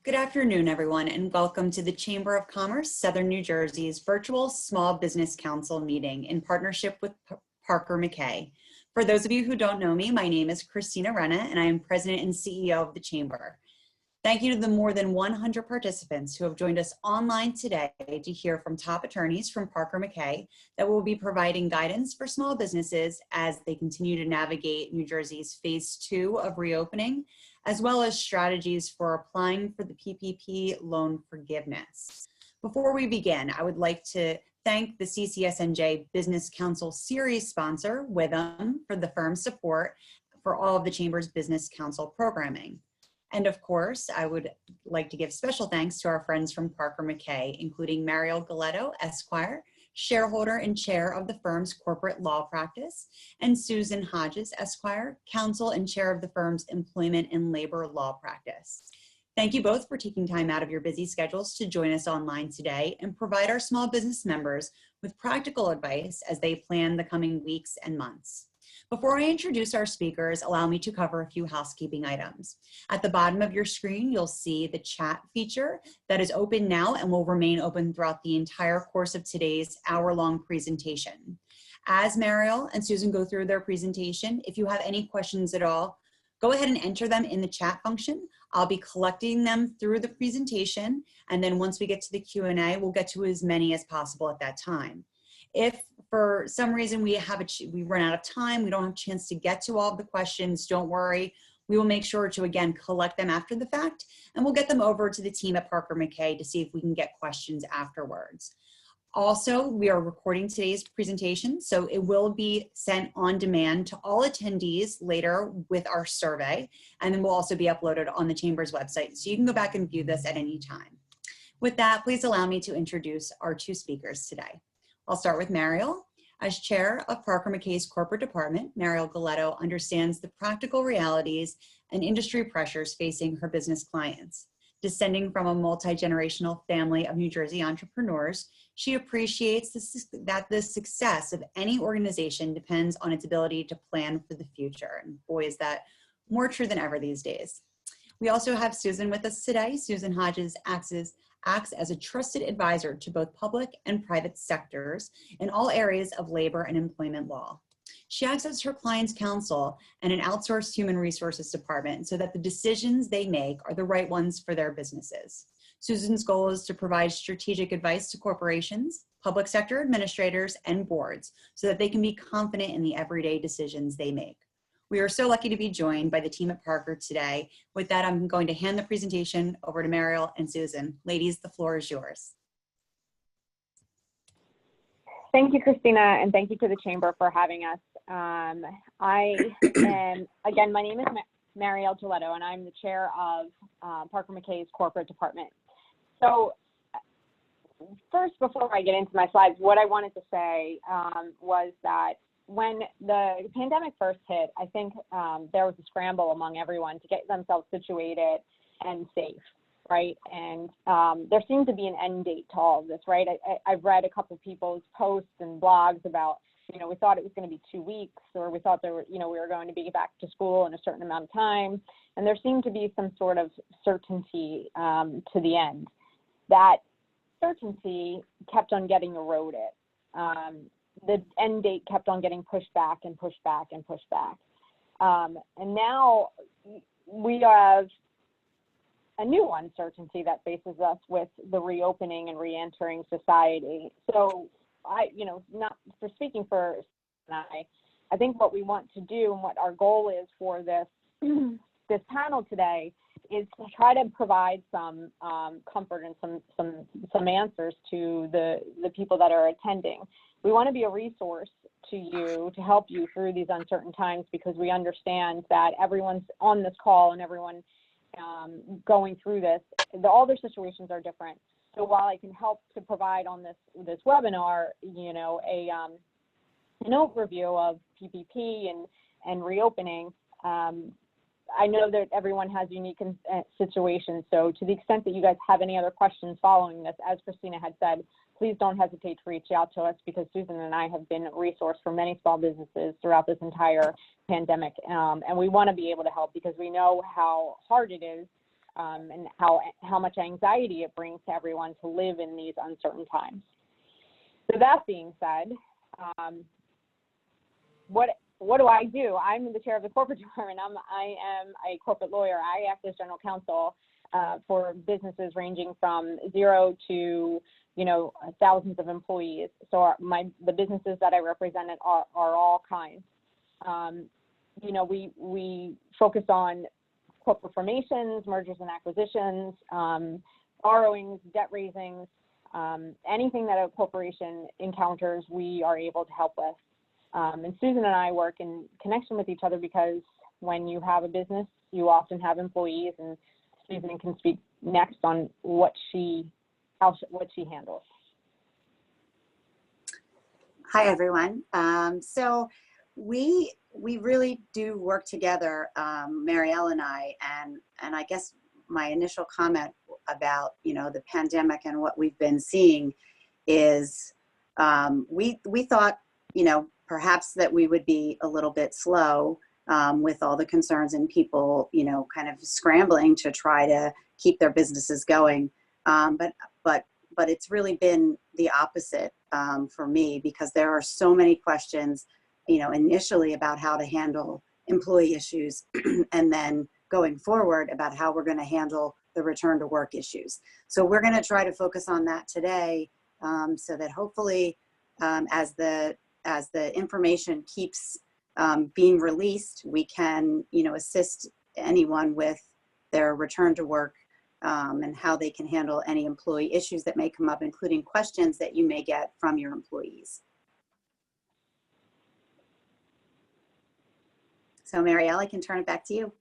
Good afternoon, everyone, and welcome to the Chamber of Commerce, Southern New Jersey's virtual Small Business Council meeting in partnership with Parker McKay. For those of you who don't know me, my name is Christina Renna, and I am President and CEO of the Chamber. Thank you to the more than 100 participants who have joined us online today to hear from top attorneys from Parker McKay that will be providing guidance for small businesses as they continue to navigate New Jersey's phase 2 of reopening, as well as strategies for applying for the PPP loan forgiveness. Before we begin, I would like to thank the CCSNJ Business Council Series sponsor, Witham, for the firm's support for all of the Chamber's Business Council programming. And of course, I would like to give special thanks to our friends from Parker McKay, including Mariel Galetto, Esquire, shareholder and chair of the firm's corporate law practice, and Susan Hodges, Esquire, counsel and chair of the firm's employment and labor law practice. Thank you both for taking time out of your busy schedules to join us online today and provide our small business members with practical advice as they plan the coming weeks and months. Before I introduce our speakers, allow me to cover a few housekeeping items. At the bottom of your screen, you'll see the chat feature that is open now and will remain open throughout the entire course of today's hour-long presentation. As Mariel and Susan go through their presentation, if you have any questions at all, go ahead and enter them in the chat function. I'll be collecting them through the presentation, and then once we get to the Q&A, we'll get to as many as possible at that time. If for some reason we run out of time, we don't have a chance to get to all of the questions, don't worry. We will make sure to, again, collect them after the fact, and we'll get them over to the team at Parker McKay to see if we can get questions afterwards. Also, we are recording today's presentation, so it will be sent on demand to all attendees later with our survey, and then will also be uploaded on the Chamber's website, so you can go back and view this at any time. With that, please allow me to introduce our two speakers today. I'll start with Mariel. As chair of Parker McKay's corporate department, Mariel Galetto understands the practical realities and industry pressures facing her business clients. Descending from a multi-generational family of New Jersey entrepreneurs, she appreciates that the success of any organization depends on its ability to plan for the future. And boy, is that more true than ever these days. We also have Susan with us today. Susan Hodges acts as a trusted advisor to both public and private sectors in all areas of labor and employment law. She acts as her client's counsel and an outsourced human resources department so that the decisions they make are the right ones for their businesses. Susan's goal is to provide strategic advice to corporations, public sector administrators, and boards so that they can be confident in the everyday decisions they make. We are so lucky to be joined by the team at Parker today. With that, I'm going to hand the presentation over to Mariel and Susan. Ladies, the floor is yours. Thank you, Christina, and thank you to the Chamber for having us. Again, my name is Mariel Galetto, and I'm the chair of Parker McKay's corporate department. So first, before I get into my slides, what I wanted to say was that when the pandemic first hit, I think there was a scramble among everyone to get themselves situated and safe, right? And there seemed to be an end date to all of this, right? I've read a couple of people's posts and blogs about, we thought it was going to be 2 weeks, or we thought we were going to be back to school in a certain amount of time. And there seemed to be some sort of certainty to the end. That certainty kept on getting eroded. The end date kept on getting pushed back and pushed back and pushed back. And now we have a new uncertainty that faces us with the reopening and re-entering society. So not for speaking for I think what we want to do and what our goal is for this this panel today is to try to provide some comfort and some answers to the people that are attending. We want to be a resource to you to help you through these uncertain times, because we understand that everyone's on this call and everyone going through this, all their situations are different. So while I can help to provide on this webinar, an overview of PPP and reopening, I know that everyone has unique situations. So to the extent that you guys have any other questions following this, as Christina had said, please don't hesitate to reach out to us, because Susan and I have been a resource for many small businesses throughout this entire pandemic. And we want to be able to help, because we know how hard it is and how much anxiety it brings to everyone to live in these uncertain times. So that being said, what do I do? I'm the chair of the corporate department. I am a corporate lawyer. I act as general counsel for businesses ranging from 0 to thousands of employees. So the businesses that I represented are all kinds. We focus on corporate formations, mergers and acquisitions, borrowings, debt raisings, anything that a corporation encounters, we are able to help with. And Susan and I work in connection with each other because when you have a business, you often have employees, and Susan can speak next on what she handles. Hi, everyone. So we really do work together, Marielle and I, and I guess my initial comment about, the pandemic and what we've been seeing is we thought, perhaps that we would be a little bit slow with all the concerns and people, kind of scrambling to try to keep their businesses going. But it's really been the opposite for me, because there are so many questions, initially about how to handle employee issues and then going forward about how we're going to handle the return to work issues. So we're going to try to focus on that today, so that hopefully as the information keeps being released, we can, assist anyone with their return to work and how they can handle any employee issues that may come up, including questions that you may get from your employees. So Marielle, I can turn it back to you.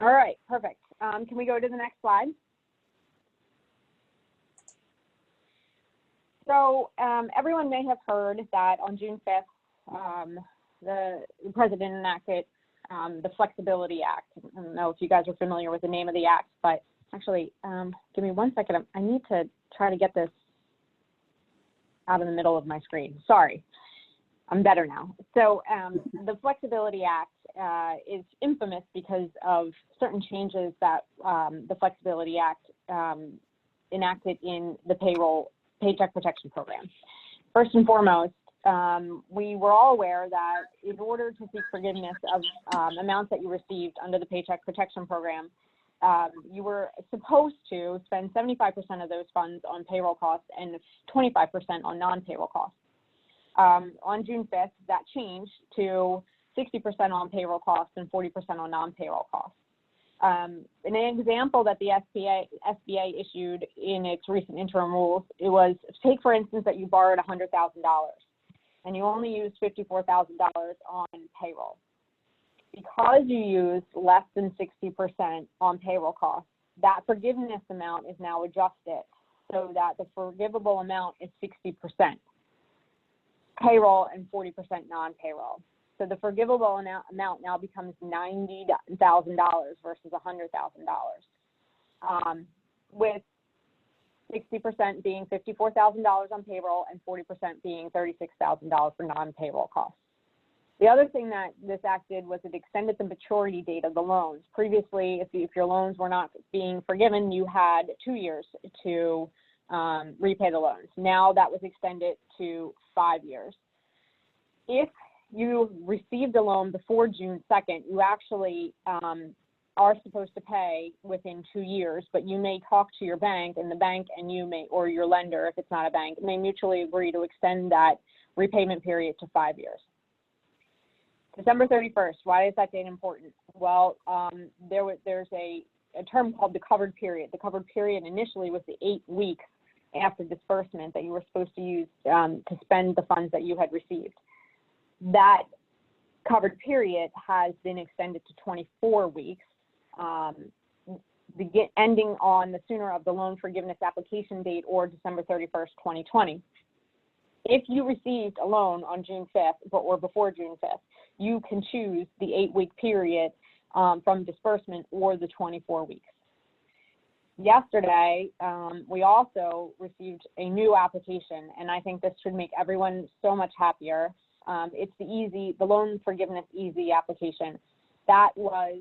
All right, perfect. Can we go to the next slide? So everyone may have heard that on June 5th, the president enacted the Flexibility Act. I don't know if you guys are familiar with the name of the act, but actually, give me 1 second. I need to try to get this out of the middle of my screen. Sorry, I'm better now. So the Flexibility Act is infamous because of certain changes that the Flexibility Act enacted in the Paycheck Protection Program. First and foremost, we were all aware that in order to seek forgiveness of amounts that you received under the Paycheck Protection Program, you were supposed to spend 75% of those funds on payroll costs and 25% on non-payroll costs. On June 5th, that changed to 60% on payroll costs and 40% on non-payroll costs. An example that the SBA issued in its recent interim rules, it was, take for instance that you borrowed $100,000 and you only used $54,000 on payroll. Because you used less than 60% on payroll costs, that forgiveness amount is now adjusted so that the forgivable amount is 60% payroll and 40% non-payroll. So the forgivable amount now becomes $90,000 versus $100,000, with 60% being $54,000 on payroll and 40% being $36,000 for non-payroll costs. The other thing that this act did was it extended the maturity date of the loans. Previously, if your loans were not being forgiven, you had 2 years to repay the loans. Now that was extended to 5 years. If you received a loan before June 2nd, you actually are supposed to pay within 2 years, but you may talk to your bank, and the bank and you may, or your lender, if it's not a bank, may mutually agree to extend that repayment period to 5 years. December 31st, why is that date important? Well, there's a term called the covered period. The covered period initially was the 8 weeks after disbursement that you were supposed to use to spend the funds that you had received. That covered period has been extended to 24 weeks, ending on the sooner of the loan forgiveness application date or December 31st, 2020. If you received a loan on June 5th or before June 5th, you can choose the 8-week period from disbursement or the 24 weeks. Yesterday, we also received a new application, and I think this should make everyone so much happier. It's the Loan Forgiveness Easy application. That was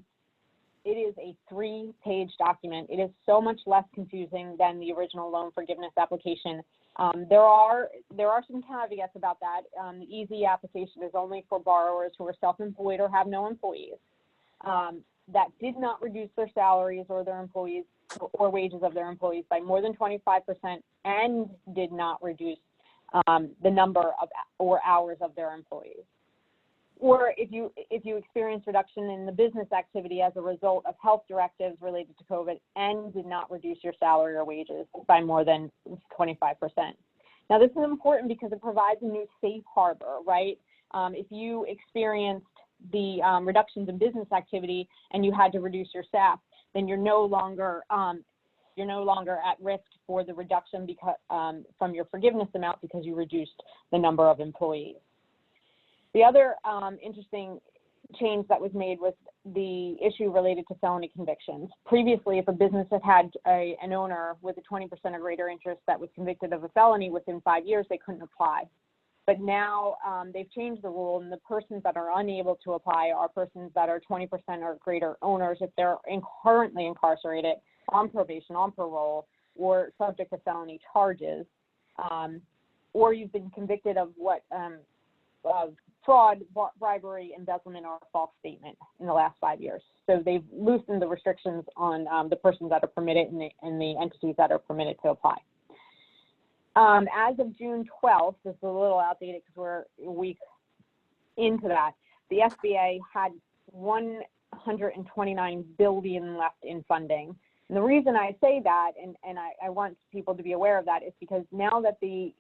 it is a 3-page document. It is so much less confusing than the original loan forgiveness application. There are some caveats about that. The easy application is only for borrowers who are self-employed or have no employees, that did not reduce their salaries or their employees or wages of their employees by more than 25% and did not reduce the number of or hours of their employees. Or if you experience reduction in the business activity as a result of health directives related to COVID and did not reduce your salary or wages by more than 25%. Now, this is important because it provides a new safe harbor, right? If you experienced the reductions in business activity and you had to reduce your staff, then you're no longer at risk for the reduction because from your forgiveness amount because you reduced the number of employees. The other interesting change that was made was the issue related to felony convictions. Previously, if a business had an owner with a 20% or greater interest that was convicted of a felony within 5 years, they couldn't apply. But now they've changed the rule, and the persons that are unable to apply are persons that are 20% or greater owners if they're currently incarcerated, on probation, on parole, or subject to felony charges, or you've been convicted of of fraud, bribery, embezzlement, or a false statement in the last 5 years. So they've loosened the restrictions on the persons that are permitted and the entities that are permitted to apply. As of June 12th, this is a little outdated because we're a week into that, the SBA had $129 billion left in funding. And the reason I say that, and I want people to be aware of that, is because now that the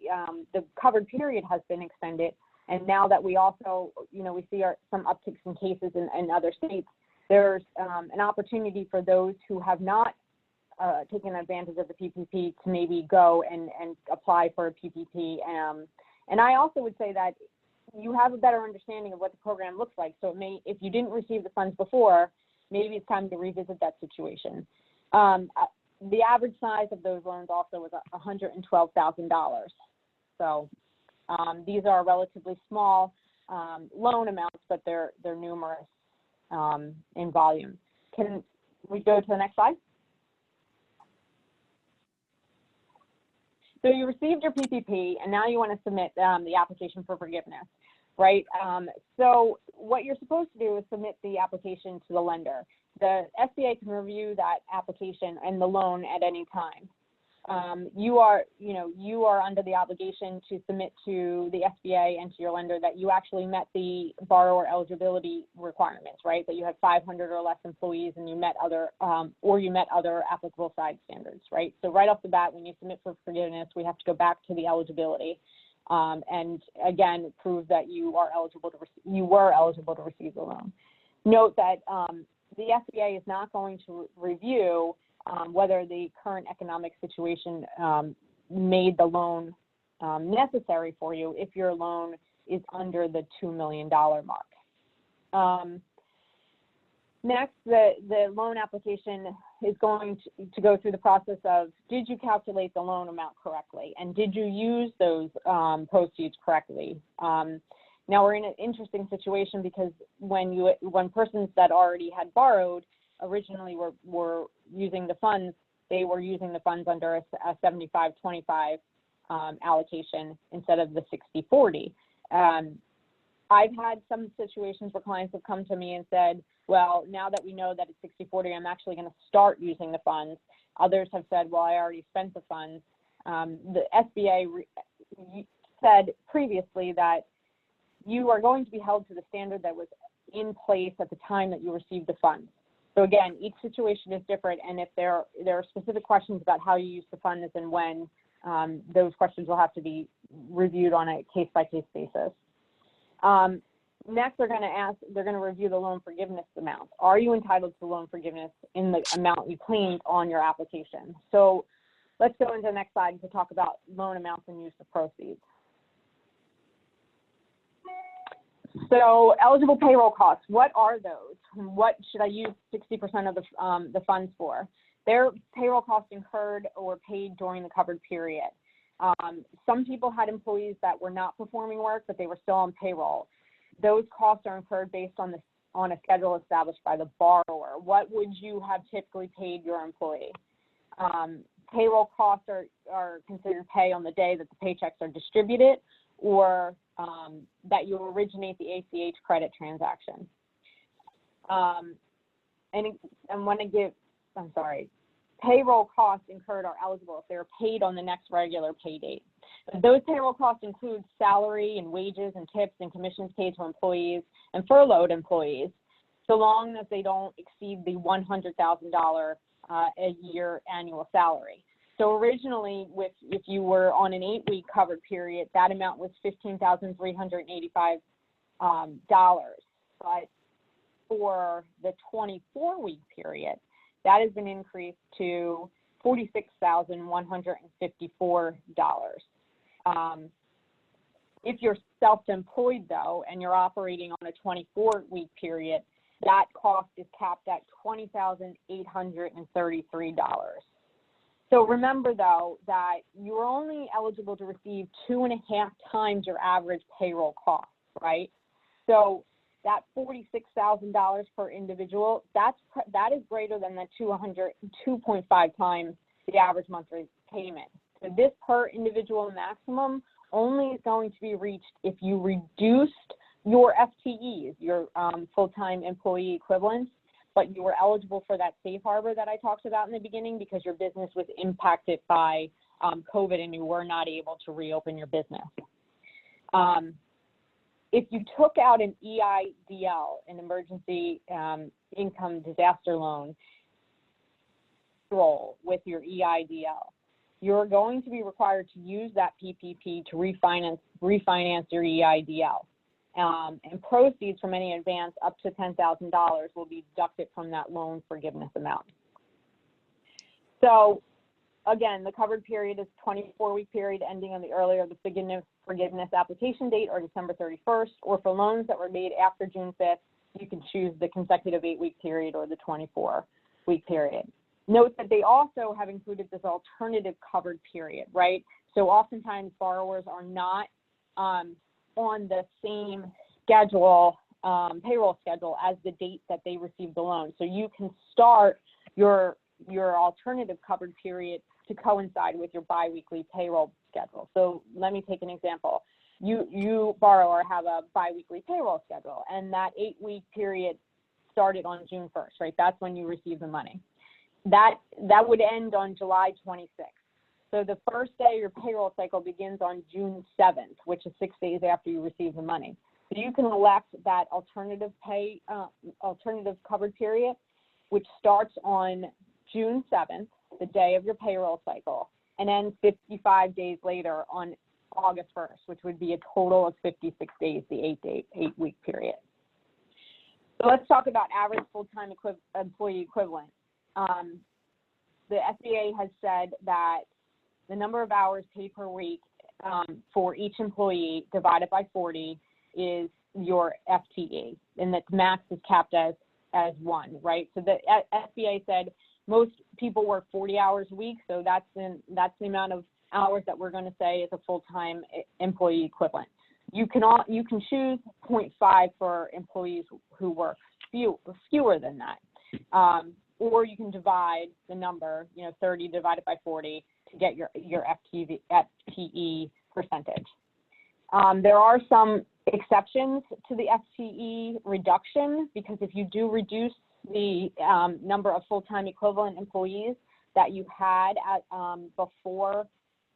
covered period has been extended, and now that we also, we see some upticks in cases in other states, there's an opportunity for those who have not taken advantage of the PPP to maybe go and apply for a PPP. And I also would say that you have a better understanding of what the program looks like. So if you didn't receive the funds before, maybe it's time to revisit that situation. The average size of those loans also was $112,000. So these are relatively small loan amounts, but they're numerous in volume. Can we go to the next slide? So you received your PPP, and now you want to submit the application for forgiveness, right? So what you're supposed to do is submit the application to the lender. The SBA can review that application and the loan at any time. You are under the obligation to submit to the SBA and to your lender that you actually met the borrower eligibility requirements, right? That you had 500 or less employees and you met other applicable side standards, right? So right off the bat, when you submit for forgiveness, we have to go back to the eligibility and again prove that you were eligible to receive the loan. Note that the SBA is not going to review whether the current economic situation made the loan necessary for you if your loan is under the $2 million mark. Next, the loan application is going to go through the process of, did you calculate the loan amount correctly? And did you use those proceeds correctly? Now we're in an interesting situation because when persons that already had borrowed originally were using the funds, they were using the funds under a 75-25 allocation instead of the 60-40. I've had some situations where clients have come to me and said, well, now that we know that it's 60-40, I'm actually going to start using the funds. Others have said, well, I already spent the funds. The SBA said previously that you are going to be held to the standard that was in place at the time that you received the funds. So again, each situation is different, and if there are specific questions about how you use the funds and when, those questions will have to be reviewed on a case-by-case basis. Next, they're going to review the loan forgiveness amount. Are you entitled to loan forgiveness in the amount you claimed on your application? So let's go into the next slide to talk about loan amounts and use of proceeds. So eligible payroll costs, what are those? What should I use 60% of the funds for? They're payroll costs incurred or paid during the covered period. Some people had employees that were not performing work, but they were still on payroll. Those costs are incurred based on the on a schedule established by the borrower. What would you have typically paid your employee? Payroll costs are considered pay on the day that the paychecks are distributed, or that you originate the ACH credit transaction. Payroll costs incurred are eligible if they're paid on the next regular pay date. Those payroll costs include salary and wages and tips and commissions paid to employees and furloughed employees, so long as they don't exceed the $100,000 a year annual salary. So originally, if you were on an 8-week covered period, that amount was $15,385. But for the 24-week period, that has been increased to $46,154. If you're self-employed, though, and you're operating on a 24-week period, that cost is capped at $20,833. So remember, though, that you're only eligible to receive 2.5 times your average payroll cost, right? So that $46,000 per individual, that is greater than the 2.5 times the average monthly payment. So this per individual maximum only is going to be reached if you reduced your FTEs, your full-time employee equivalents, but you were eligible for that safe harbor that I talked about in the beginning because your business was impacted by COVID and you were not able to reopen your business. If you took out an EIDL, an emergency income disaster loan, roll with your EIDL, you're going to be required to use that PPP to refinance your EIDL. And proceeds from any advance up to $10,000 will be deducted from that loan forgiveness amount. So again, the covered period is 24-week period ending on the earlier of the forgiveness application date or December 31st, or for loans that were made after June 5th, you can choose the consecutive 8-week period or the 24-week period. Note that they also have included this alternative covered period, right? So oftentimes borrowers are not on the same schedule, payroll schedule as the date that they received the loan. So you can start your alternative covered period to coincide with your biweekly payroll schedule. So let me take an example. You borrower have a biweekly payroll schedule, and that 8-week period started on June 1st, right? That's when you receive the money. That would end on July 26th. So the first day of your payroll cycle begins on June 7th, which is 6 days after you receive the money. So you can elect that alternative covered period, which starts on June 7th, the day of your payroll cycle, and ends 55 days later on August 1st, which would be a total of 56 days, the 8-week period. So let's talk about average full-time employee equivalent. The SBA has said that the number of hours paid per week for each employee divided by 40 is your FTE, and that max is capped as 1, right? So the SBA said most people work 40 hours a week, so that's the amount of hours that we're going to say is a full-time employee equivalent. You can choose 0.5 for employees who work fewer than that, or you can divide the number, 30 divided by 40 to get your FTE percentage. There are some exceptions to the FTE reduction, because if you do reduce the number of full-time equivalent employees that you had before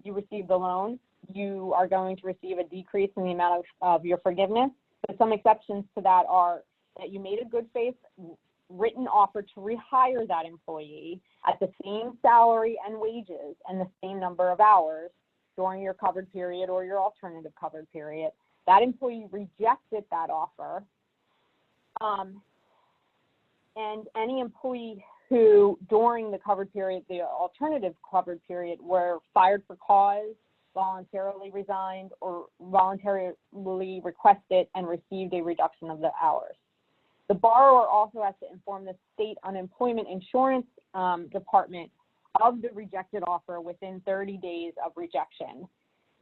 you received the loan, you are going to receive a decrease in the amount of your forgiveness. But some exceptions to that are that you made a good faith written offer to rehire that employee at the same salary and wages and the same number of hours during your covered period or your alternative covered period. That employee rejected that offer. And any employee who during the covered period, the alternative covered period, were fired for cause, voluntarily resigned, or voluntarily requested and received a reduction of the hours. The borrower also has to inform the state unemployment insurance department of the rejected offer within 30 days of rejection.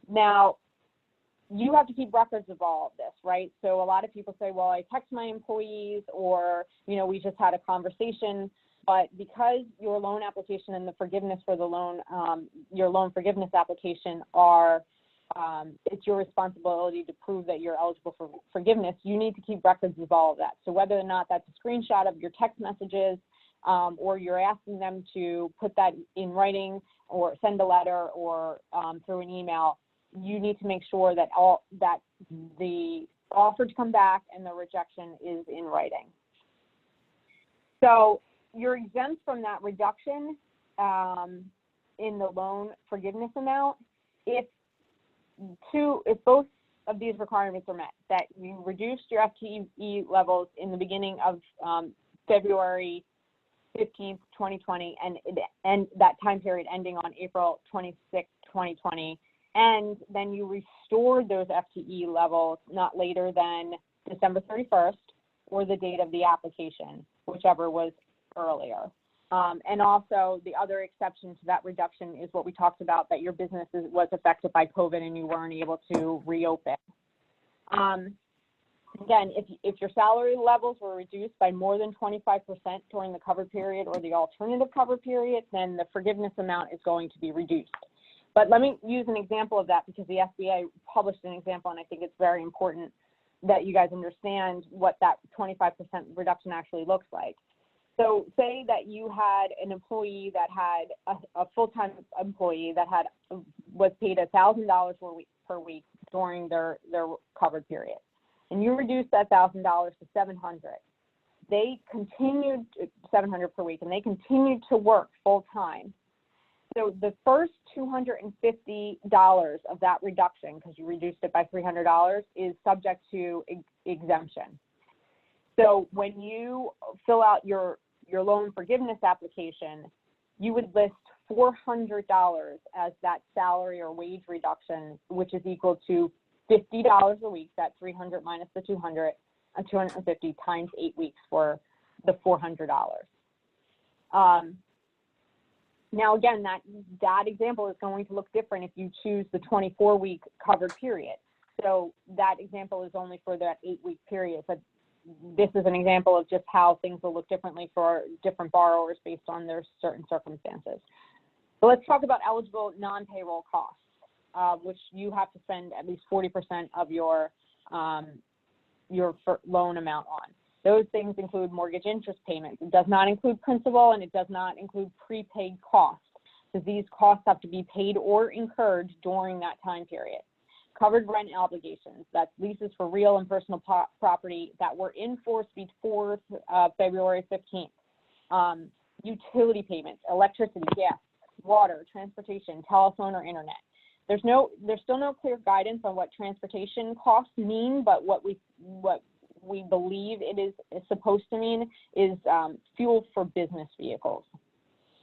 Now, you have to keep records of all of this, right? So a lot of people say, well, I text my employees, or, we just had a conversation. But because your loan application and the forgiveness for the loan, your loan forgiveness application are, it's your responsibility to prove that you're eligible for forgiveness, you need to keep records of all of that. So whether or not that's a screenshot of your text messages, or you're asking them to put that in writing or send a letter or through an email, you need to make sure that the offer to come back and the rejection is in writing. So you're exempt from that reduction in the loan forgiveness amount if both of these requirements are met, that you reduced your FTE levels in the beginning of February 15th, 2020, and that time period ending on April 26th, 2020, and then you restored those FTE levels not later than December 31st or the date of the application, whichever was earlier. And also the other exception to that reduction is what we talked about, that your business was affected by COVID and you weren't able to reopen. Again, if your salary levels were reduced by more than 25% during the covered period or the alternative covered period, then the forgiveness amount is going to be reduced. But let me use an example of that, because the SBA published an example, and I think it's very important that you guys understand what that 25% reduction actually looks like. So say that you had an employee that had a full-time employee that was paid $1,000 per week during their covered period, and you reduced that $1,000 to $700. They continued $700 per week, and they continued to work full-time. So the first $250 of that reduction, because you reduced it by $300, is subject to exemption. So when you fill out your loan forgiveness application, you would list $400 as that salary or wage reduction, which is equal to $50 a week, that 300 minus the 200, and 250 times 8 weeks for the $400. Now, again, that example is going to look different if you choose the 24-week covered period. So that example is only for that 8-week period, but this is an example of just how things will look differently for different borrowers based on their certain circumstances. So let's talk about eligible non-payroll costs, which you have to spend at least 40% of your loan amount on. Those things include mortgage interest payments. It does not include principal, and it does not include prepaid costs, because these costs have to be paid or incurred during that time period. Covered rent obligations, that's leases for real and personal property that were in force before February 15th. Utility payments, electricity, gas, water, transportation, telephone, or internet. There's still no clear guidance on what transportation costs mean, but what we believe it is supposed to mean is fuel for business vehicles.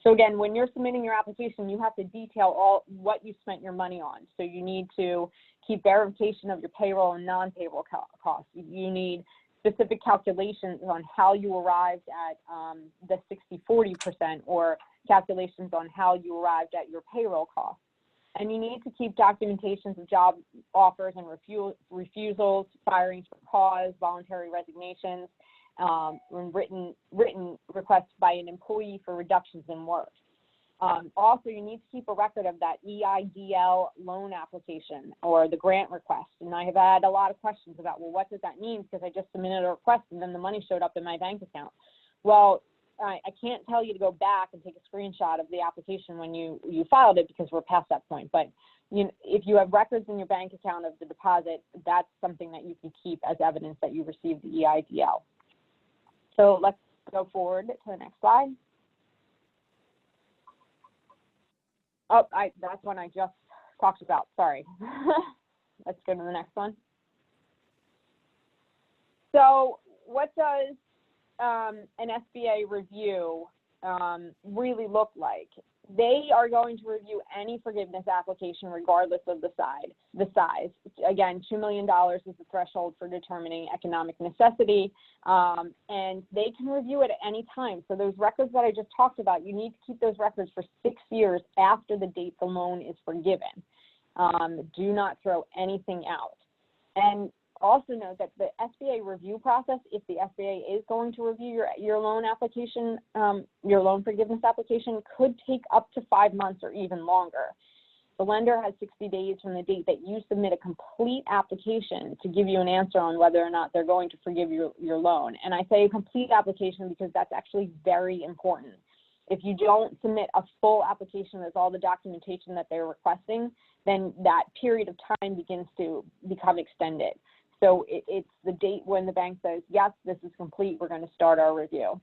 So again, when you're submitting your application, you have to detail all what you spent your money on. So you need to keep verification of your payroll and non-payroll costs. You need specific calculations on how you arrived at the 60-40%, or calculations on how you arrived at your payroll costs. And you need to keep documentations of job offers and refusals, firings for cause, voluntary resignations, and written requests by an employee for reductions in work. Also, you need to keep a record of that EIDL loan application or the grant request. And I have had a lot of questions about, well, what does that mean? Because I just submitted a request and then the money showed up in my bank account. Well, I can't tell you to go back and take a screenshot of the application when you filed it, because we're past that point. But if you have records in your bank account of the deposit, that's something that you can keep as evidence that you received the EIDL. So let's go forward to the next slide. Oh, that's one I just talked about, sorry. Let's go to the next one. So what does an SBA review really look like? They are going to review any forgiveness application regardless of the size. Again, $2 million is the threshold for determining economic necessity, and they can review it at any time. So those records that I just talked about, you need to keep those records for 6 years after the date the loan is forgiven. Do not throw anything out. And also note that the SBA review process, if the SBA is going to review your loan application, your loan forgiveness application, could take up to 5 months or even longer. The lender has 60 days from the date that you submit a complete application to give you an answer on whether or not they're going to forgive your loan. And I say a complete application because that's actually very important. If you don't submit a full application with all the documentation that they're requesting, then that period of time begins to become extended. So it's the date when the bank says, yes, this is complete, we're going to start our review.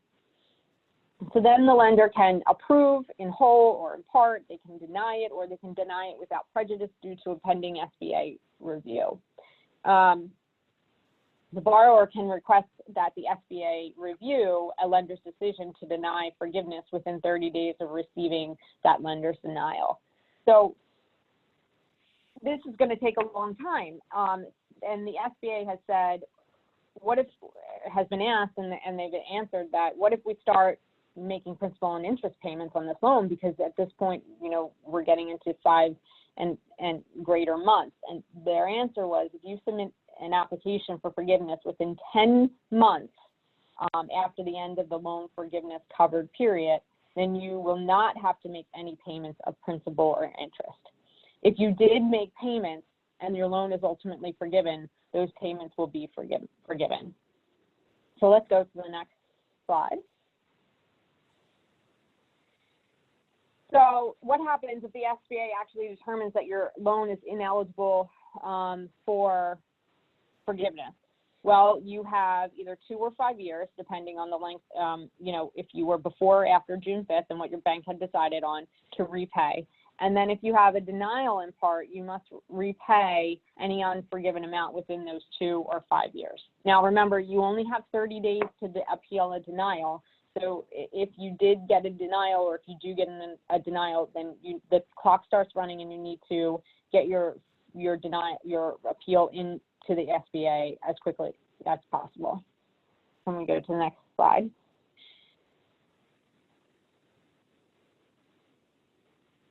So then the lender can approve in whole or in part, they can deny it, or they can deny it without prejudice due to a pending SBA review. The borrower can request that the SBA review a lender's decision to deny forgiveness within 30 days of receiving that lender's denial. So this is going to take a long time. And the SBA has said, what if, has been asked, and they've answered that, what if we start making principal and interest payments on this loan, because at this point, you know, we're getting into 5 and greater months. And their answer was, if you submit an application for forgiveness within 10 months after the end of the loan forgiveness covered period, then you will not have to make any payments of principal or interest. If you did make payments and your loan is ultimately forgiven, those payments will be forgiven. So let's go to the next slide. So what happens if the SBA actually determines that your loan is ineligible for forgiveness? Well, you have either 2 or 5 years, depending on the length, you know, if you were before or after June 5th and what your bank had decided on, to repay. And then if you have a denial in part, you must repay any unforgiven amount within those 2 or 5 years. Now, remember, you only have 30 days to appeal a denial. So if you did get a denial, or if you do get a denial, then the clock starts running and you need to get your appeal into the SBA as quickly as possible. Can we go to the next slide?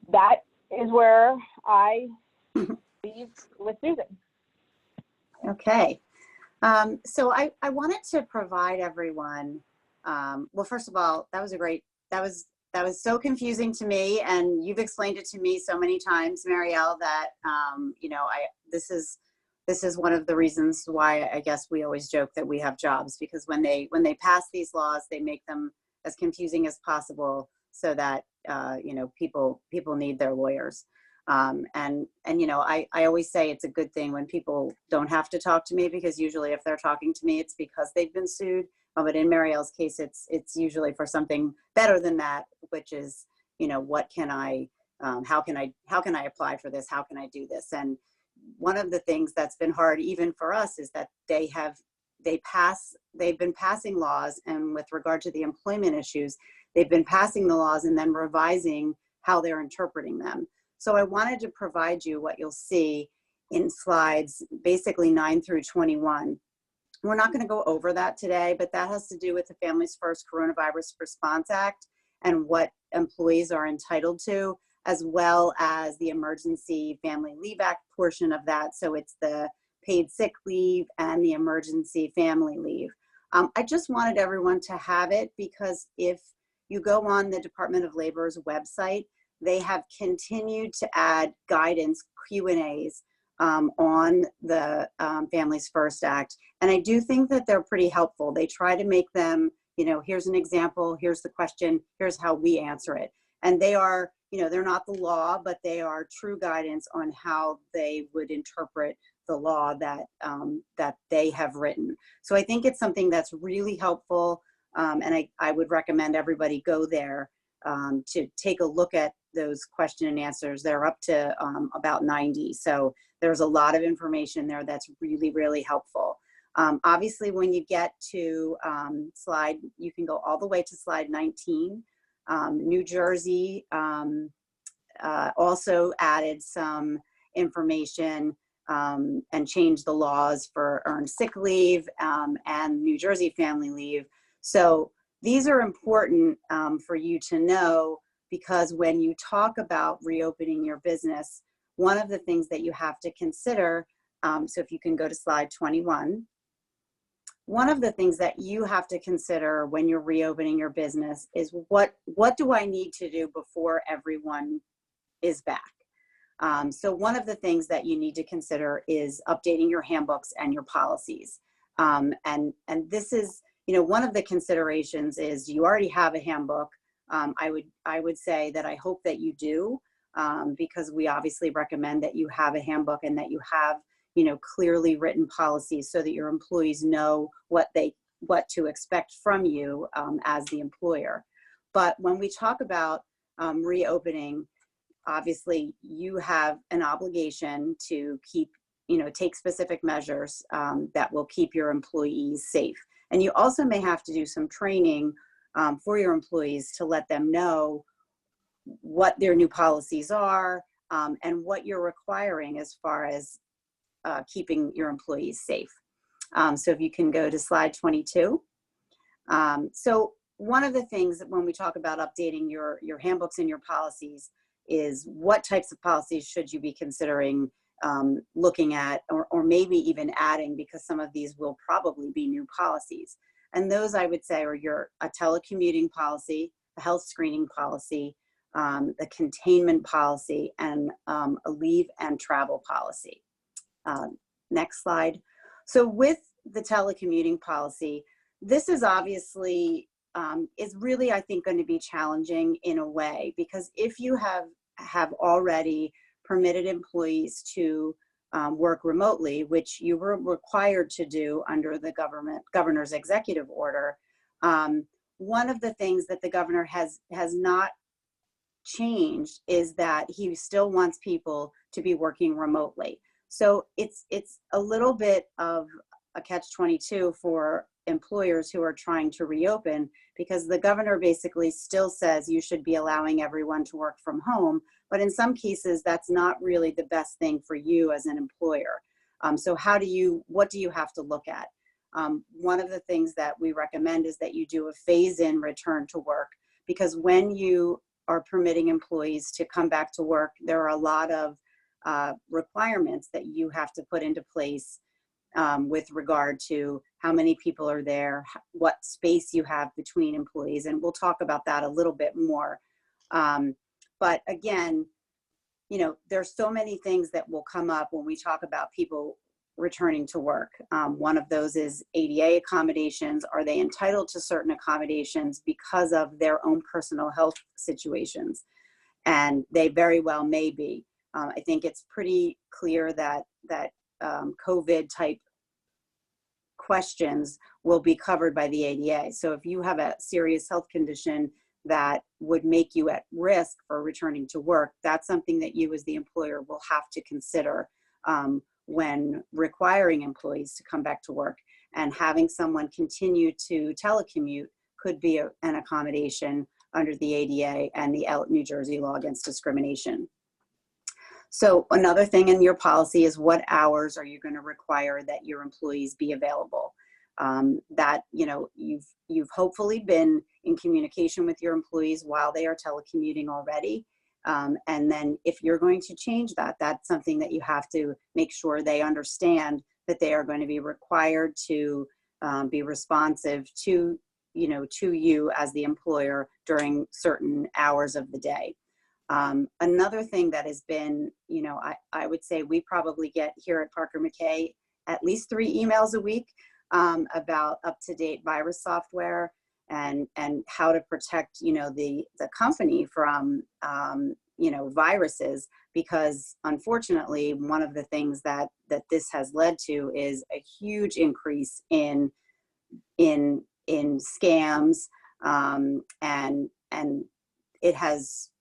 That is where I leave with Susan. Okay. So I wanted to provide everyone, well, first of all, that was so confusing to me, and you've explained it to me so many times, Marielle, that, you know, this is one of the reasons why I guess we always joke that we have jobs, because when they pass these laws, they make them as confusing as possible so that, you know, people need their lawyers. And you know, I always say it's a good thing when people don't have to talk to me, because usually if they're talking to me, it's because they've been sued. But in Marielle's case, it's usually for something better than that, which is, you know, what can I, how can I apply for this? How can I do this? And one of the things that's been hard even for us is that they've been passing laws, and with regard to the employment issues, they've been passing the laws and then revising how they're interpreting them. So I wanted to provide you what you'll see in slides, basically 9 through 21. We're not going to go over that today, but that has to do with the Families First Coronavirus Response Act and what employees are entitled to, as well as the Emergency Family Leave Act portion of that. So it's the paid sick leave and the emergency family leave. I just wanted everyone to have it, because if you go on the Department of Labor's website, they have continued to add guidance, Q&As, on the Families First Act. And I do think that they're pretty helpful. They try to make them, you know, here's an example, here's the question, here's how we answer it. And they are, you know, they're not the law, but they are true guidance on how they would interpret the law that, that they have written. So I think it's something that's really helpful. And I would recommend everybody go there to take a look at those question and answers. They're up to about 90. So there's a lot of information there that's really, really helpful. Obviously, when you get to you can go all the way to slide 19. New Jersey also added some information and changed the laws for earned sick leave and New Jersey family leave. So these are important for you to know, because when you talk about reopening your business, one of the things that you have to consider, so if you can go to slide 21, one of the things that you have to consider when you're reopening your business is what do I need to do before everyone is back? So one of the things that you need to consider is updating your handbooks and your policies. And this is, one of the considerations is you already have a handbook. I would say that I hope that you do, because we obviously recommend that you have a handbook and that you have, clearly written policies so that your employees know what to expect from you as the employer. But when we talk about reopening, obviously you have an obligation to keep, take specific measures that will keep your employees safe. And you also may have to do some training for your employees to let them know what their new policies are and what you're requiring as far as keeping your employees safe. So if you can go to slide 22. So one of the things that when we talk about updating your handbooks and your policies is what types of policies should you be considering looking at, or maybe even adding, because some of these will probably be new policies. And those I would say are a telecommuting policy, a health screening policy, the containment policy, and a leave and travel policy. Next slide. So with the telecommuting policy, this is obviously, is really, I think, going to be challenging in a way, because if you have already permitted employees to work remotely, which you were required to do under the governor's executive order, one of the things that the governor has not changed is that he still wants people to be working remotely. So it's a little bit of a catch-22 for employers who are trying to reopen, because the governor basically still says you should be allowing everyone to work from home, but in some cases that's not really the best thing for you as an employer. So what do you have to look at? One of the things that we recommend is that you do a phase-in return to work, because when you are permitting employees to come back to work, there are a lot of requirements that you have to put into place with regard to how many people are there, what space you have between employees, and we'll talk about that a little bit more. But again, there's so many things that will come up when we talk about people returning to work. One of those is ADA accommodations. Are they entitled to certain accommodations because of their own personal health situations? And they very well may be. I think it's pretty clear that COVID type questions will be covered by the ADA. So if you have a serious health condition that would make you at risk for returning to work, that's something that you as the employer will have to consider when requiring employees to come back to work. And having someone continue to telecommute could be an accommodation under the ADA and the New Jersey law against discrimination. So another thing in your policy is what hours are you going to require that your employees be available? That you've hopefully been in communication with your employees while they are telecommuting already. And then if you're going to change that, that's something that you have to make sure they understand, that they are going to be required to be responsive to you as the employer during certain hours of the day. Another thing that has been, I would say we probably get here at Parker McKay at least 3 emails a week about up-to-date virus software and how to protect, the company from, viruses, because unfortunately, one of the things that this has led to is a huge increase in scams, and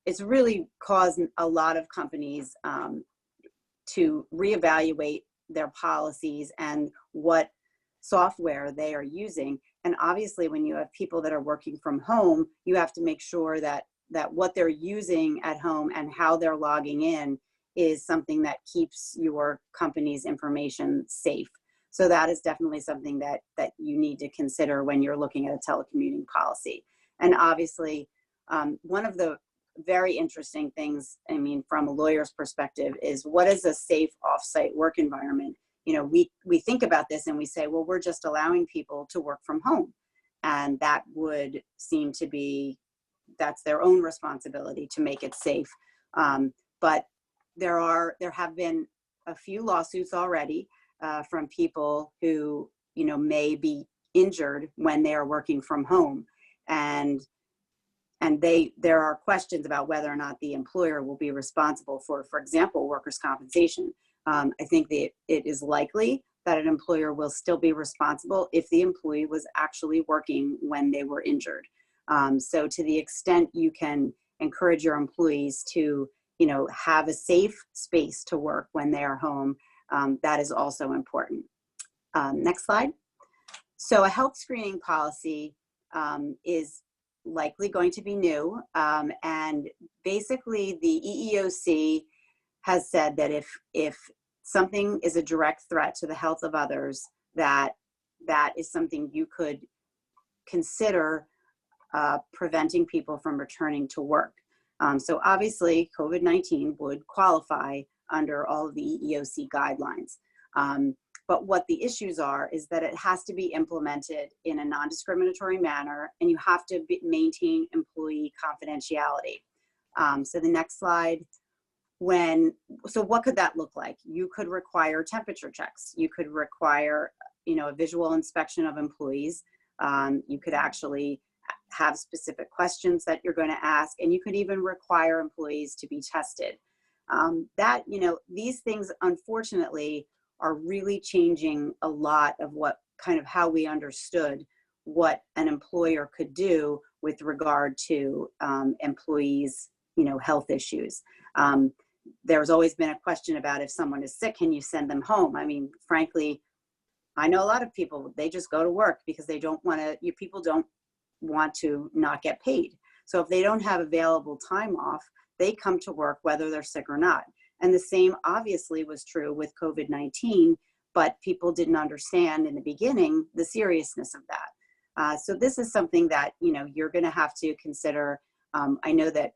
it's really caused a lot of companies to reevaluate their policies and what software they are using. And obviously, when you have people that are working from home, you have to make sure that what they're using at home and how they're logging in is something that keeps your company's information safe. So that is definitely something that you need to consider when you're looking at a telecommuting policy. And obviously, one of the very interesting things, I mean, from a lawyer's perspective, is what is a safe off-site work environment? You know, we think about this and we say, well, we're just allowing people to work from home. And that would seem to be, that's their own responsibility to make it safe. But there have been a few lawsuits already from people who, you know, may be injured when they are working from home. And there are questions about whether or not the employer will be responsible for example, workers' compensation. I think that it is likely that an employer will still be responsible if the employee was actually working when they were injured. So to the extent you can encourage your employees to, you know, have a safe space to work when they are home, that is also important. Next slide. So a health screening policy is likely going to be new. And basically the EEOC has said that if something is a direct threat to the health of others, that is something you could consider preventing people from returning to work. So obviously COVID-19 would qualify under all of the EEOC guidelines. But what the issues are is that it has to be implemented in a non-discriminatory manner, and you have to maintain employee confidentiality. So the next slide. So what could that look like? You could require temperature checks. You could require, you know, a visual inspection of employees. You could actually have specific questions that you're going to ask, and you could even require employees to be tested. That, you know, these things, unfortunately, are really changing a lot of what kind of how we understood what an employer could do with regard to employees, you know, health issues. There's always been a question about if someone is sick, can you send them home? I mean, frankly, I know a lot of people, they just go to work because they don't want to, people don't want to not get paid. So if they don't have available time off, they come to work whether they're sick or not. And the same obviously was true with COVID-19, but people didn't understand in the beginning the seriousness of that. So this is something that, you know, you're going to have to consider. I know that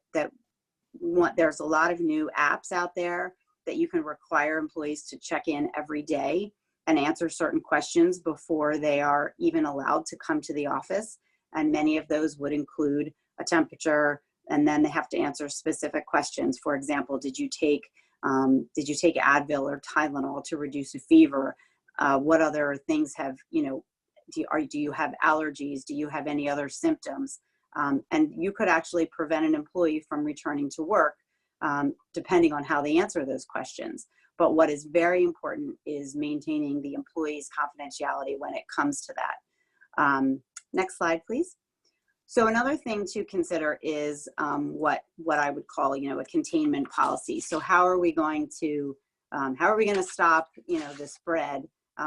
there's a lot of new apps out there that you can require employees to check in every day and answer certain questions before they are even allowed to come to the office. And many of those would include a temperature, and then they have to answer specific questions. For example, did you take Advil or Tylenol to reduce a fever? What other things have, you know, do you have allergies? Do you have any other symptoms? And you could actually prevent an employee from returning to work, depending on how they answer those questions. But what is very important is maintaining the employee's confidentiality when it comes to that. Next slide, please. So another thing to consider is what I would call, you know, a containment policy. So how are we going to stop, you know, the spread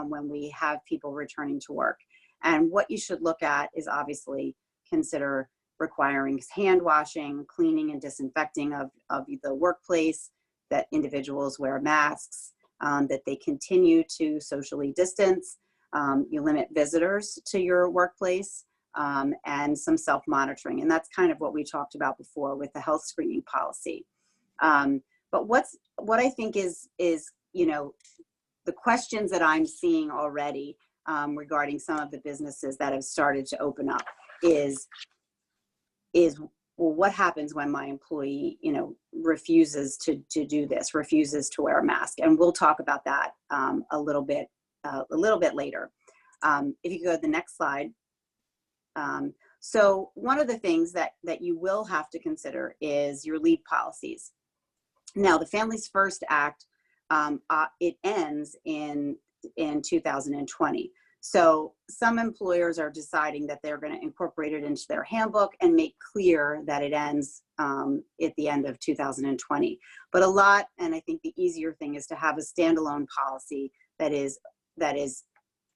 when we have people returning to work? And what you should look at is obviously consider requiring hand washing, cleaning and disinfecting of the workplace, that individuals wear masks, that they continue to socially distance, you limit visitors to your workplace, and some self-monitoring. And that's kind of what we talked about before with the health screening policy. But what I think is, you know, the questions that I'm seeing already regarding some of the businesses that have started to open up is well, what happens when my employee, you know, refuses to do this, refuses to wear a mask? And we'll talk about that a little bit later. If you go to the next slide. So one of the things that you will have to consider is your leave policies. Now, the Families First Act, it ends in 2020. So some employers are deciding that they're going to incorporate it into their handbook and make clear that it ends at the end of 2020. But a lot, and I think the easier thing is to have a standalone policy that is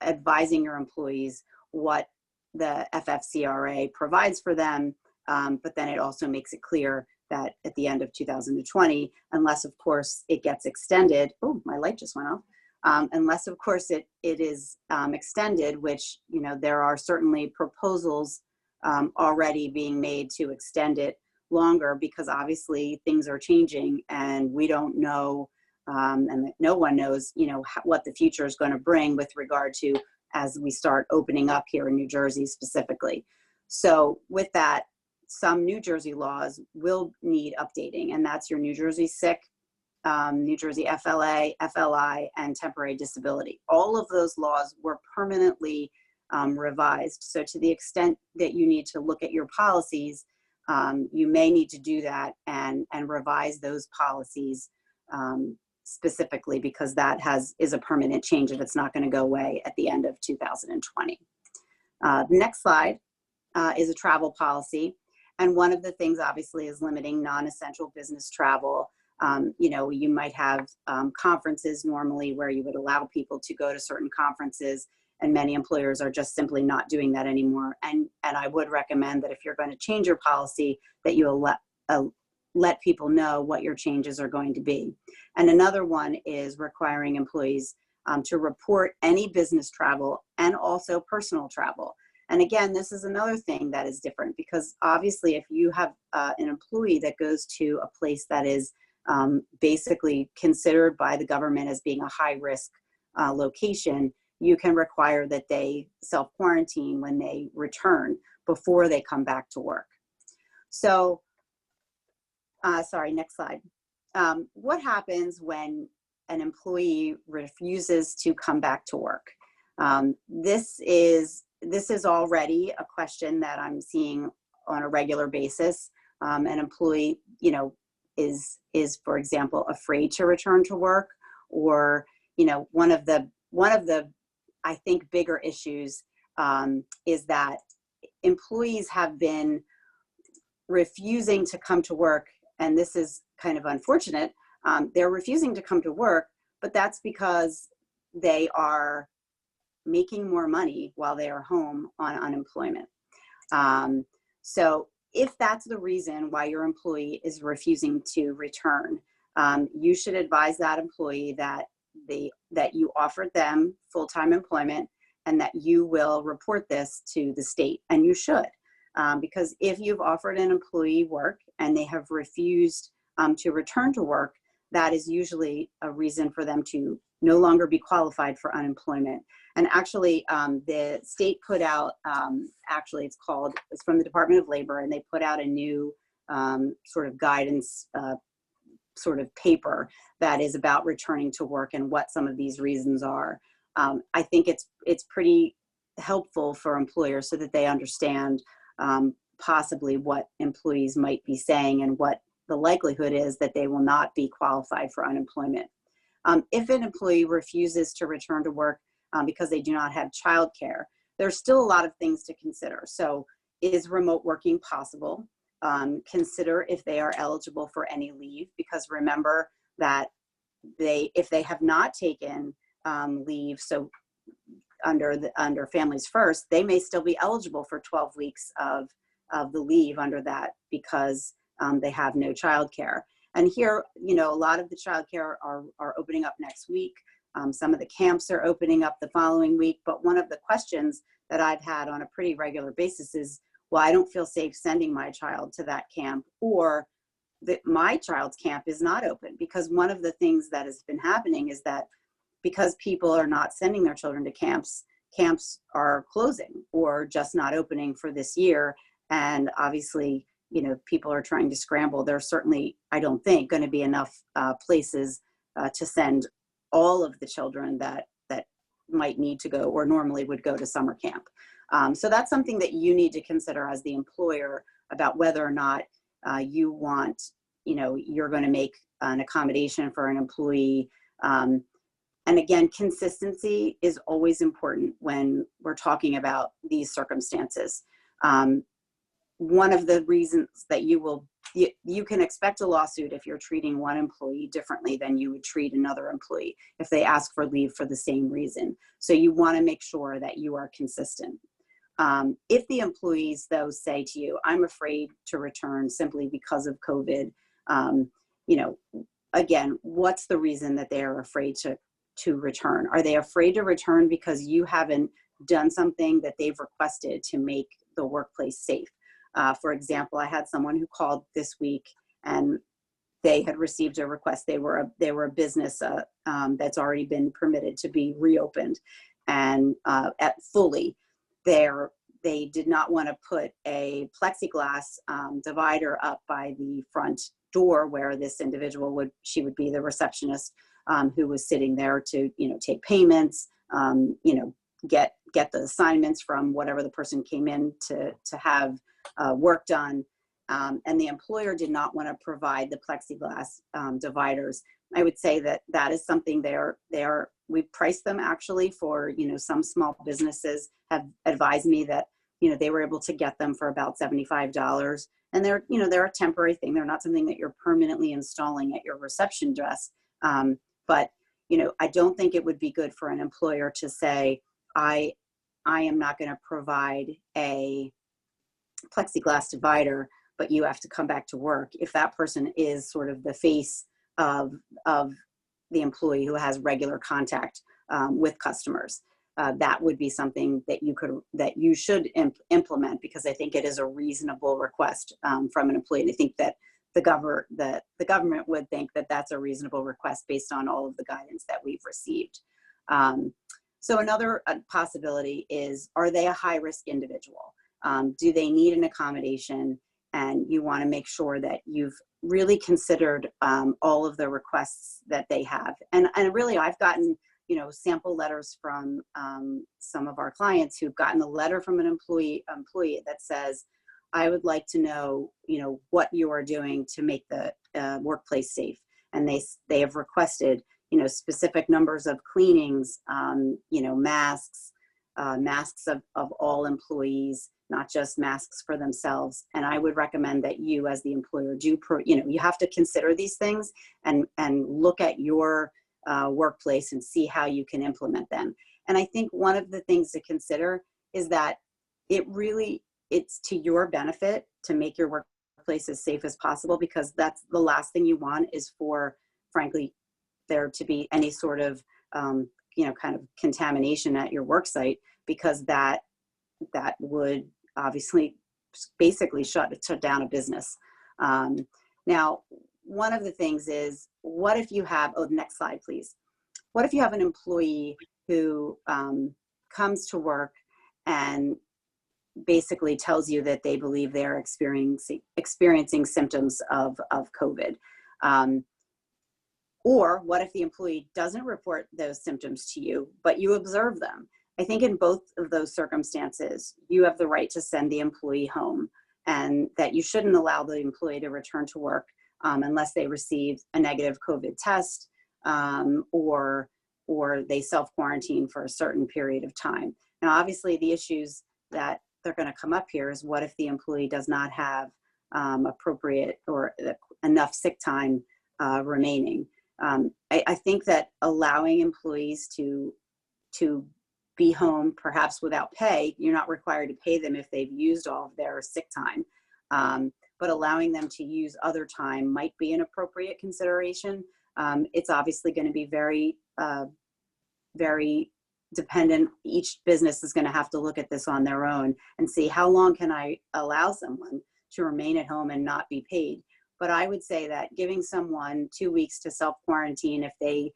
advising your employees what the FFCRA provides for them, but then it also makes it clear that at the end of 2020, unless of course it gets extended, oh, my light just went off, unless of course it is extended, which, you know, there are certainly proposals already being made to extend it longer because obviously things are changing and we don't know, and no one knows, what the future is going to bring with regard to as we start opening up here in New Jersey specifically. So with that, some New Jersey laws will need updating, and that's your New Jersey Sick, New Jersey FLA, FLI, and temporary disability. All of those laws were permanently revised. So to the extent that you need to look at your policies, you may need to do that and revise those policies specifically, because that is a permanent change and it's not going to go away at the end of 2020. The next slide is a travel policy. And one of the things obviously is limiting non-essential business travel. You might have conferences normally where you would allow people to go to certain conferences, and many employers are just simply not doing that anymore. And I would recommend that if you're going to change your policy, that you let people know what your changes are going to be. And another one is requiring employees to report any business travel and also personal travel. And again, this is another thing that is different, because obviously if you have an employee that goes to a place that is basically considered by the government as being a high risk location, you can require that they self-quarantine when they return before they come back to work. So, sorry, next slide. What happens when an employee refuses to come back to work? This is already a question that I'm seeing on a regular basis. An employee, is, for example, afraid to return to work, or, one of the, I think, bigger issues is that employees have been refusing to come to work, and this is kind of unfortunate. They're refusing to come to work, but that's because they are making more money while they are home on unemployment. So if that's the reason why your employee is refusing to return, you should advise that employee that you offered them full-time employment and that you will report this to the state, and you should. Because if you've offered an employee work and they have refused to return to work, that is usually a reason for them to no longer be qualified for unemployment. And actually, the state put out, it's from the Department of Labor, and they put out a new sort of guidance sort of paper that is about returning to work and what some of these reasons are. I think it's pretty helpful for employers so that they understand possibly what employees might be saying and what the likelihood is that they will not be qualified for unemployment. If an employee refuses to return to work because they do not have childcare, there's still a lot of things to consider. So is remote working possible? Consider if they are eligible for any leave, because remember that if they have not taken leave, so under Families First, they may still be eligible for 12 weeks of the leave under that, because they have no childcare. And here, a lot of the childcare are opening up next week. Some of the camps are opening up the following week. But one of the questions that I've had on a pretty regular basis is, well, I don't feel safe sending my child to that camp, or that my child's camp is not open. Because one of the things that has been happening is that because people are not sending their children to camps, camps are closing or just not opening for this year. And obviously, people are trying to scramble. There's certainly, I don't think, going to be enough places to send all of the children that might need to go or normally would go to summer camp. So that's something that you need to consider as the employer about whether or not you want, you're going to make an accommodation for an employee. And again, consistency is always important when we're talking about these circumstances. One of the reasons that you can expect a lawsuit if you're treating one employee differently than you would treat another employee if they ask for leave for the same reason. So you want to make sure that you are consistent. If the employees, though, say to you, I'm afraid to return simply because of COVID, again, what's the reason that they are afraid to return? Are they afraid to return because you haven't done something that they've requested to make the workplace safe? For example, I had someone who called this week and they had received a request. They were a business that's already been permitted to be reopened, and at fully, they did not want to put a plexiglass divider up by the front door where this individual would be the receptionist who was sitting there to take payments, get the assignments from whatever the person came in to have work done. And the employer did not want to provide the plexiglass dividers. I would say that is something we priced them actually for, some small businesses have advised me that, they were able to get them for about $75. And they're a temporary thing. They're not something that you're permanently installing at your reception desk. But, I don't think it would be good for an employer to say, I am not going to provide a plexiglass divider, but you have to come back to work. If that person is sort of the face of the employee who has regular contact with customers, that would be something that you should implement, because I think it is a reasonable request from an employee. And I think that the government would think that that's a reasonable request based on all of the guidance that we've received. So another possibility is, are they a high-risk individual? Do they need an accommodation? And you want to make sure that you've really considered all of the requests that they have. And really, I've gotten sample letters from some of our clients who've gotten a letter from an employee that says, I would like to know, what you are doing to make the workplace safe. And they have requested, specific numbers of cleanings, masks, masks of all employees, not just masks for themselves. And I would recommend that you, as the employer, you have to consider these things and look at your workplace and see how you can implement them. And I think one of the things to consider is that it's to your benefit to make your workplace as safe as possible, because that's the last thing you want, is for, frankly, there to be any sort of kind of contamination at your work site, because that would obviously basically shut down a business. Now, one of the things is, what if you have, next slide, please. What if you have an employee who comes to work and basically tells you that they believe they're experiencing symptoms of COVID? Or what if the employee doesn't report those symptoms to you, but you observe them? I think in both of those circumstances, you have the right to send the employee home, and that you shouldn't allow the employee to return to work unless they receive a negative COVID test or they self-quarantine for a certain period of time. Now, obviously, the issues that they're going to come up here is, what if the employee does not have appropriate or enough sick time remaining? I think that allowing employees to be home, perhaps without pay, you're not required to pay them if they've used all of their sick time, but allowing them to use other time might be an appropriate consideration. It's obviously going to be very, very dependent. Each business is going to have to look at this on their own and see, how long can I allow someone to remain at home and not be paid? But I would say that giving someone 2 weeks to self-quarantine if they,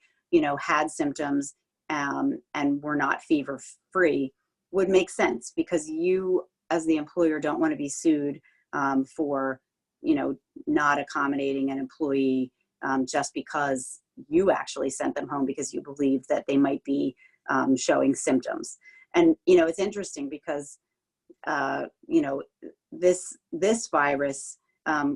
had symptoms and were not fever-free would make sense, because you, as the employer, don't want to be sued for, not accommodating an employee just because you actually sent them home because you believe that they might be showing symptoms. And, it's interesting because, this virus,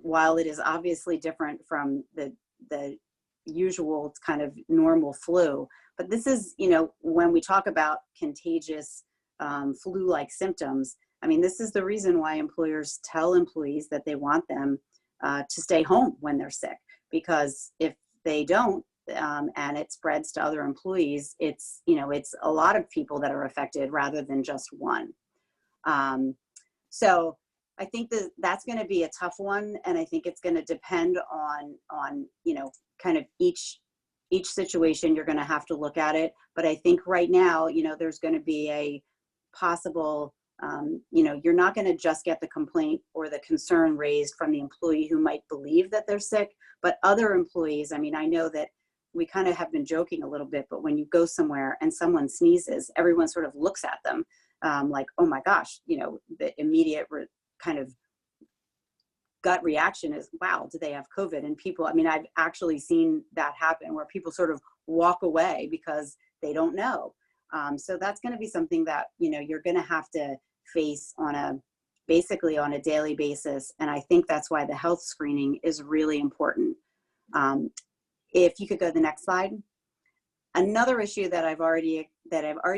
while it is obviously different from the usual kind of normal flu, but this is, when we talk about contagious flu-like symptoms, I mean, this is the reason why employers tell employees that they want them to stay home when they're sick, because if they don't, and it spreads to other employees, it's a lot of people that are affected rather than just one. So I think that's going to be a tough one, and I think it's going to depend on kind of each situation. You're going to have to look at it, but I think right now, there's going to be a possible You know, you're not going to just get the complaint or the concern raised from the employee who might believe that they're sick, but other employees. I mean, I know that we kind of have been joking a little bit, but when you go somewhere and someone sneezes, everyone sort of looks at them like, oh my gosh, you know, the immediate kind of gut reaction is, wow, do they have COVID? And people, I mean, I've actually seen that happen where people sort of walk away because they don't know. So that's going to be something that, you know, you're going to have to face basically on a daily basis. And I think that's why the health screening is really important. If you could go to the next slide. Another issue that I've already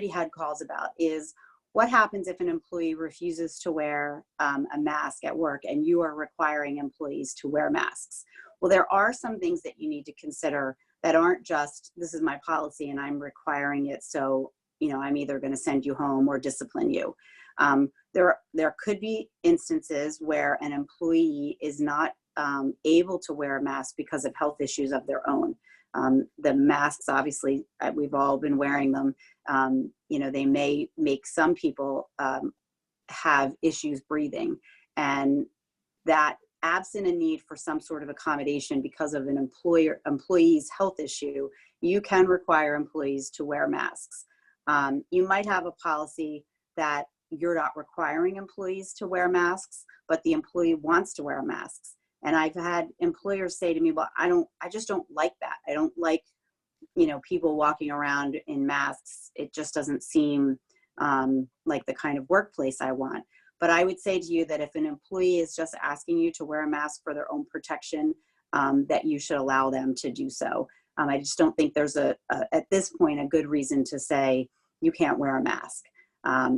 had calls about is what happens if an employee refuses to wear a mask at work and you are requiring employees to wear masks. Well, there are some things that you need to consider that aren't just, this is my policy and I'm requiring it, so, you know, I'm either going to send you home or discipline you. There could be instances where an employee is not able to wear a mask because of health issues of their own. The masks, obviously, we've all been wearing them. You know, they may make some people have issues breathing, and that absent a need for some sort of accommodation because of an employee's health issue, you can require employees to wear masks. You might have a policy that you're not requiring employees to wear masks, but the employee wants to wear masks. And I've had employers say to me, well, I just don't like that. I don't like, you know, people walking around in masks. It just doesn't seem like the kind of workplace I want. But I would say to you that if an employee is just asking you to wear a mask for their own protection, that you should allow them to do so. I just don't think there's at this point, a good reason to say you can't wear a mask.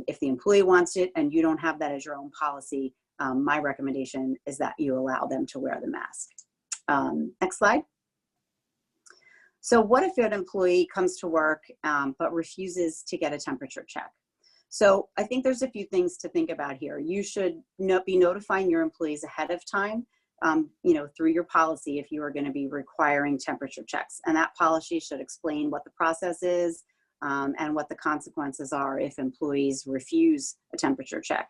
If the employee wants it and you don't have that as your own policy, my recommendation is that you allow them to wear the mask. Next slide. So what if an employee comes to work but refuses to get a temperature check? So I think there's a few things to think about here. You should be notifying your employees ahead of time, you know, through your policy if you are going to be requiring temperature checks. And that policy should explain what the process is and what the consequences are if employees refuse a temperature check.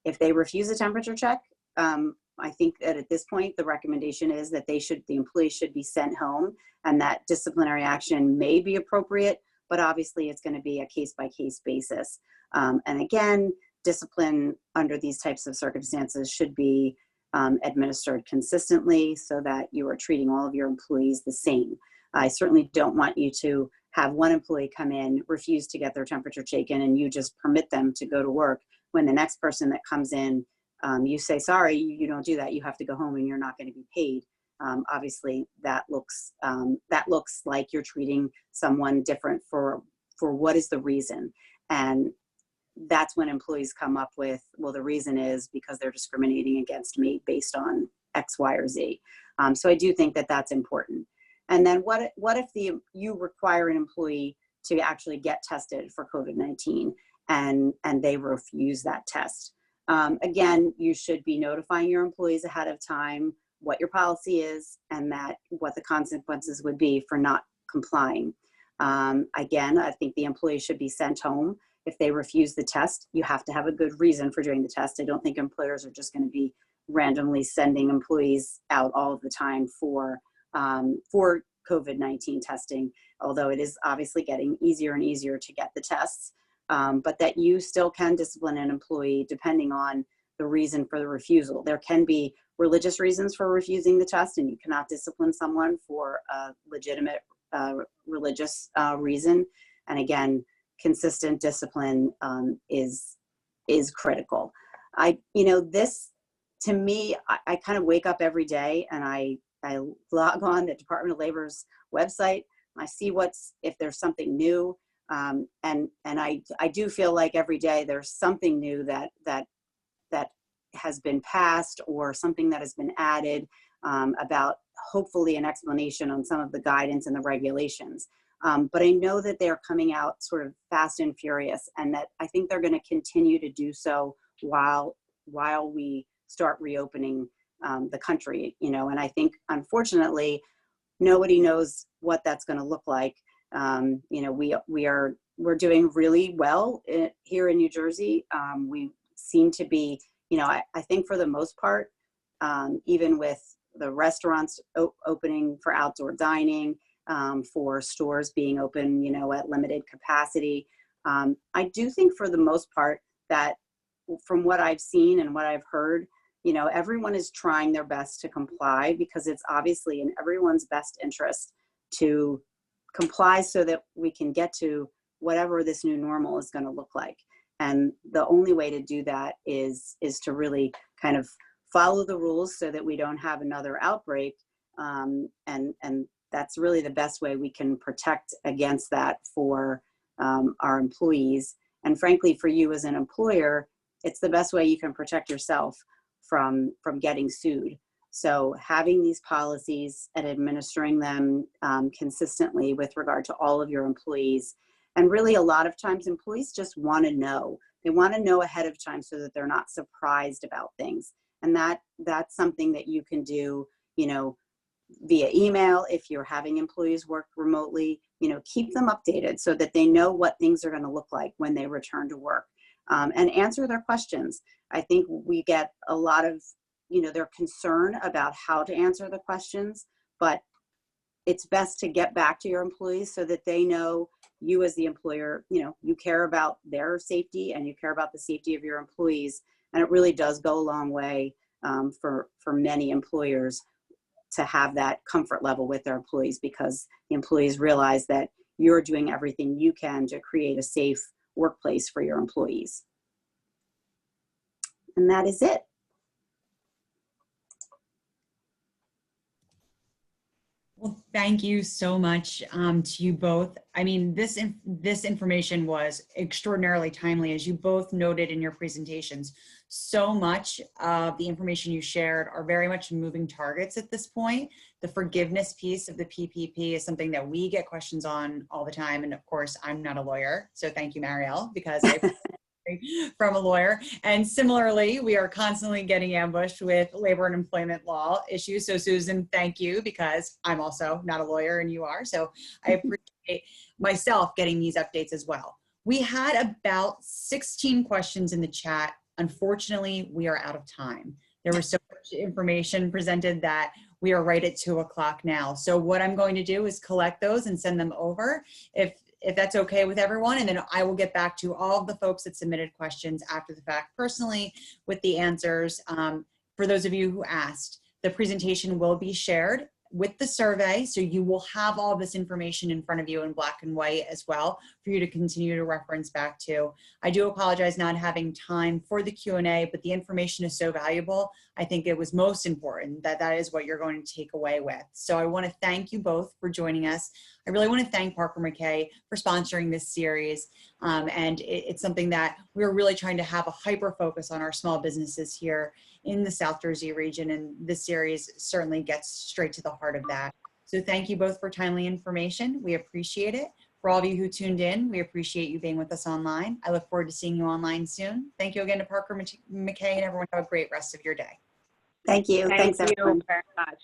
If they refuse a temperature check, I think that at this point, the recommendation is that the employee should be sent home, and that disciplinary action may be appropriate, but obviously it's going to be a case-by-case basis. And again, discipline under these types of circumstances should be administered consistently so that you are treating all of your employees the same. I certainly don't want you to have one employee come in, refuse to get their temperature taken, and you just permit them to go to work. When the next person that comes in, you say, sorry, you don't do that. You have to go home and you're not going to be paid. Obviously, that looks like you're treating someone different for what is the reason. And that's when employees come up with, well, the reason is because they're discriminating against me based on X, Y, or Z. So I do think that that's important. And then what if you require an employee to actually get tested for COVID-19 and they refuse that test? Again, you should be notifying your employees ahead of time what your policy is and what the consequences would be for not complying. Again, I think the employee should be sent home. If they refuse the test, you have to have a good reason for doing the test. I don't think employers are just going to be randomly sending employees out all of the time for COVID-19 testing, although it is obviously getting easier and easier to get the tests, but that you still can discipline an employee depending on the reason for the refusal. There can be religious reasons for refusing the test, and you cannot discipline someone for a legitimate religious reason. And again, consistent discipline is critical. This, to me, I kind of wake up every day and I log on the Department of Labor's website. I see if there's something new, and I do feel like every day there's something new that has been passed or something that has been added about hopefully an explanation on some of the guidance and the regulations. But I know that they're coming out sort of fast and furious, and that I think they're going to continue to do so while we start reopening the country, and I think, unfortunately, nobody knows what that's going to look like. We are we're doing really well here in New Jersey. We seem to be, I think for the most part, even with the restaurants opening for outdoor dining, for stores being open, at limited capacity. I do think for the most part that from what I've seen and what I've heard, everyone is trying their best to comply, because it's obviously in everyone's best interest to comply so that we can get to whatever this new normal is going to look like. And the only way to do that is to really kind of follow the rules so that we don't have another outbreak. And that's really the best way we can protect against that for our employees. And frankly, for you as an employer, it's the best way you can protect yourself from getting sued. So having these policies and administering them consistently with regard to all of your employees. And really a lot of times employees just want to know. They want to know ahead of time so that they're not surprised about things. And that's something that you can do, via email. If you're having employees work remotely, keep them updated so that they know what things are going to look like when they return to work, and answer their questions. I think we get a lot of, their concern about how to answer the questions, but it's best to get back to your employees so that they know you as the employer, you care about their safety and you care about the safety of your employees. And it really does go a long way for many employers to have that comfort level with their employees, because the employees realize that you're doing everything you can to create a safe workplace for your employees. And that is it. Well, thank you so much to you both. I mean, this information was extraordinarily timely, as you both noted in your presentations. So much of the information you shared are very much moving targets at this point. The forgiveness piece of the PPP is something that we get questions on all the time. And of course, I'm not a lawyer. So thank you, Marielle, because I from a lawyer. And similarly, we are constantly getting ambushed with labor and employment law issues. So Susan, thank you, because I'm also not a lawyer and you are. So I appreciate myself getting these updates as well. We had about 16 questions in the chat. Unfortunately, we are out of time. There was so much information presented that we are right at 2 o'clock now. So what I'm going to do is collect those and send them over if that's okay with everyone. And then I will get back to all of the folks that submitted questions after the fact personally with the answers. For those of you who asked, the presentation will be shared with the survey. So you will have all this information in front of you in black and white as well for you to continue to reference back to. I do apologize not having time for the Q&A, but the information is so valuable. I think it was most important that that is what you're going to take away with. So I want to thank you both for joining us. I really want to thank Parker McKay for sponsoring this series. And it's something that we're really trying to have a hyper focus on our small businesses here in the South Jersey region. And this series certainly gets straight to the heart of that. So thank you both for timely information. We appreciate it. For all of you who tuned in, we appreciate you being with us online. I look forward to seeing you online soon. Thank you again to Parker McKay, and everyone have a great rest of your day. Thank you. Thanks, everyone. Thank you very much.